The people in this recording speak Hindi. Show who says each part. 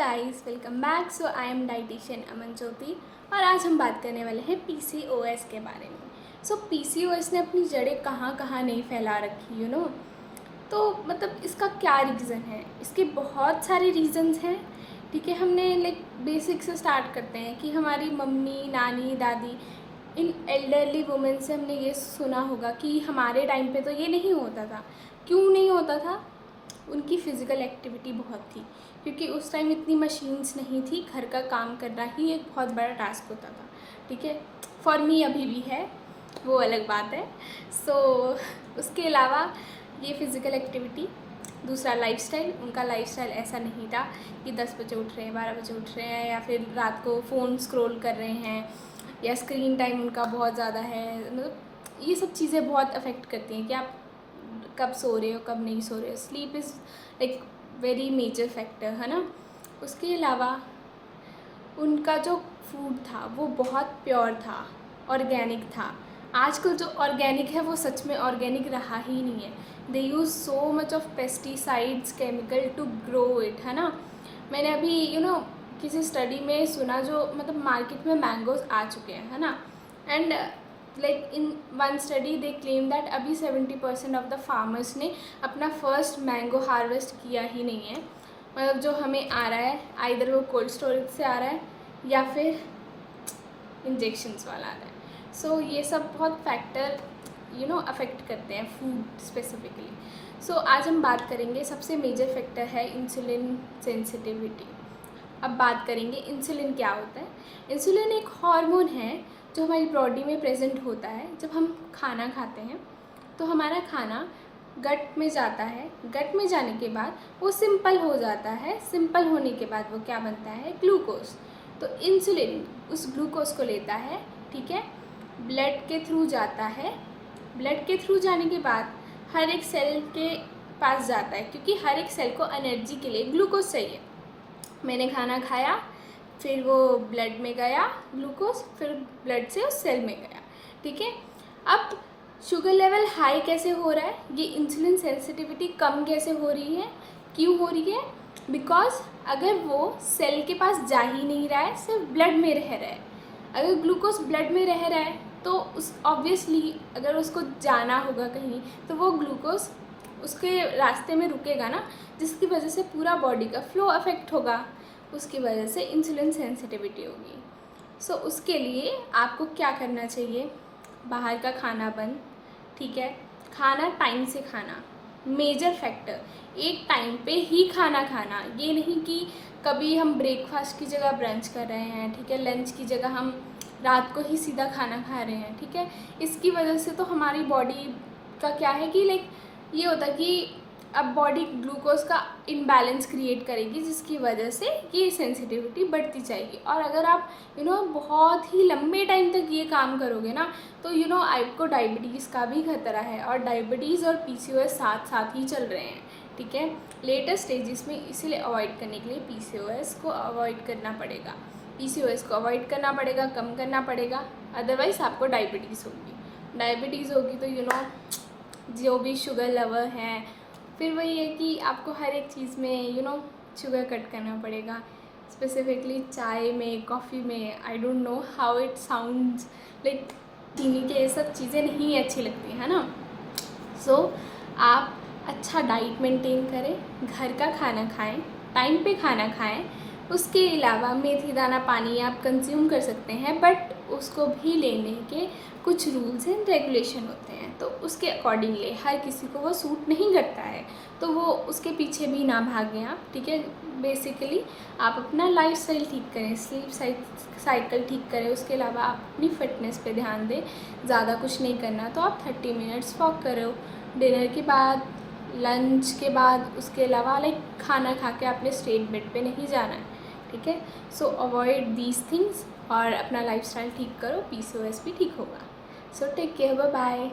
Speaker 1: Guys, welcome back. So I am dietitian Aman Jyoti और आज हम बात करने वाले हैं पीसीओएस के बारे में। सो पीसीओएस ने अपनी जड़ें कहाँ कहाँ नहीं फैला रखी, तो मतलब इसका क्या रीज़न है? इसके बहुत सारे रीज़न्स हैं। ठीक है, हमने बेसिक से स्टार्ट करते हैं कि हमारी मम्मी, नानी, दादी, इन एल्डरली वुमेन से हमने ये सुना होगा कि हमारे टाइम पे तो ये नहीं होता था। क्यों नहीं होता था? उनकी फ़िज़िकल एक्टिविटी बहुत थी, क्योंकि उस टाइम इतनी मशीन्स नहीं थी। घर का काम करना ही एक बहुत बड़ा टास्क होता था। ठीक है, फॉर मी अभी भी है, वो अलग बात है। सो उसके अलावा ये फ़िज़िकल एक्टिविटी, दूसरा लाइफस्टाइल। उनका लाइफस्टाइल ऐसा नहीं था कि 10 बजे उठ रहे हैं, 12 बजे उठ रहे हैं, या फिर रात को फ़ोन स्क्रॉल कर रहे हैं, या स्क्रीन टाइम उनका बहुत ज़्यादा है। मतलब ये सब चीज़ें बहुत अफेक्ट करती हैं कि आप कब सो रहे हो, कब नहीं सो रहे हो। Sleep is like very major factor, है ना। उसके अलावा उनका जो फूड था वो बहुत प्योर था, ऑर्गेनिक था। आजकल जो ऑर्गेनिक है वो सच में ऑर्गेनिक रहा ही नहीं है। They use so much of pesticides, chemical to grow it, है ना। मैंने अभी किसी स्टडी में सुना, जो मतलब मार्केट में मैंगोज आ चुके हैं, है ना। And like in one study they claim that अभी 70% ऑफ द फार्मर्स ने अपना फर्स्ट मैंगो हार्वेस्ट किया ही नहीं है। मतलब जो हमें आ रहा है, आइदर वो कोल्ड स्टोरेज से आ रहा है या फिर इंजेक्शंस वाला आ रहा है। सो ये सब बहुत फैक्टर अफेक्ट करते हैं फूड स्पेसिफिकली। सो आज हम बात करेंगे, सबसे मेजर फैक्टर है इंसुलिन सेंसिटिविटी। अब बात करेंगे इंसुलिन क्या होता है। इंसुलिन एक हार्मोन है जो हमारी बॉडी में प्रेजेंट होता है। जब हम खाना खाते हैं तो हमारा खाना गट में जाता है। गट में जाने के बाद वो सिंपल हो जाता है। सिंपल होने के बाद वो क्या बनता है? ग्लूकोज। तो इंसुलिन उस ग्लूकोज को लेता है, ठीक है, ब्लड के थ्रू जाता है। ब्लड के थ्रू जाने के बाद हर एक सेल के पास जाता है, क्योंकि हर एक सेल को एनर्जी के लिए ग्लूकोज चाहिए। मैंने खाना खाया, फिर वो ब्लड में गया ग्लूकोज, फिर ब्लड से उस सेल में गया। ठीक है, अब शुगर लेवल हाई कैसे हो रहा है? ये इंसुलिन सेंसिटिविटी कम कैसे हो रही है? क्यों हो रही है? बिकॉज अगर वो सेल के पास जा ही नहीं रहा है, सिर्फ ब्लड में रह रहा है। अगर ग्लूकोज ब्लड में रह रहा है तो उस ऑब्वियसली अगर उसको जाना होगा कहीं, तो वो ग्लूकोज उसके रास्ते में रुकेगा ना, जिसकी वजह से पूरा बॉडी का फ्लो अफेक्ट होगा। उसकी वजह से इंसुलिन सेंसिटिविटी होगी। सो उसके लिए आपको क्या करना चाहिए? बाहर का खाना बंद, ठीक है। खाना टाइम से खाना, मेजर फैक्टर। एक टाइम पे ही खाना खाना, ये नहीं कि कभी हम ब्रेकफास्ट की जगह ब्रंच कर रहे हैं, ठीक है, लंच की जगह हम रात को ही सीधा खाना खा रहे हैं, ठीक है। इसकी वजह से तो हमारी बॉडी का क्या है कि ये होता है कि अब बॉडी ग्लूकोज का इम्बैलेंस क्रिएट करेगी, जिसकी वजह से ये सेंसिटिविटी बढ़ती जाएगी। और अगर आप बहुत ही लंबे टाइम तक ये काम करोगे ना, तो आपको डायबिटीज़ का भी खतरा है। और डायबिटीज़ और पीसीओएस साथ साथ ही चल रहे हैं, ठीक है, लेटर स्टेजेस में। इसीलिए अवॉइड करने के लिए पीसीओएस को अवॉइड करना पड़ेगा। पीसीओएस को अवॉइड करना पड़ेगा, कम करना पड़ेगा, अदरवाइज़ आपको डायबिटीज़ होगी। डायबिटीज़ होगी तो जो भी शुगर लवर हैं, फिर वही है कि आपको हर एक चीज़ में शुगर कट करना पड़ेगा। स्पेसिफिकली चाय में, कॉफ़ी में, I don't know how it sounds like, चीनी के ये सब चीज़ें नहीं अच्छी लगती, है ना। सो आप अच्छा डाइट मेंटेन करें, घर का खाना खाएं, टाइम पे खाना खाएं। उसके अलावा मेथी दाना पानी आप कंज्यूम कर सकते हैं, बट उसको भी लेने के कुछ रूल्स एंड रेगुलेशन होते हैं। तो उसके अकॉर्डिंगली हर किसी को वो सूट नहीं करता है, तो वो उसके पीछे भी ना भागें आप, ठीक है। बेसिकली आप अपना लाइफस्टाइल ठीक करें, स्लीप साइकिल ठीक करें। उसके अलावा आप अपनी फ़िटनेस पे ध्यान दें। ज़्यादा कुछ नहीं करना तो आप 30 मिनट्स वॉक करो डिनर के बाद, लंच के बाद। उसके अलावा खाना खा के आपने स्ट्रेट बेड पे नहीं जाना है, ठीक है। सो अवॉइड दीज थिंग्स और अपना लाइफस्टाइल ठीक करो, पीसीओएस भी ठीक होगा। So take care, bye bye.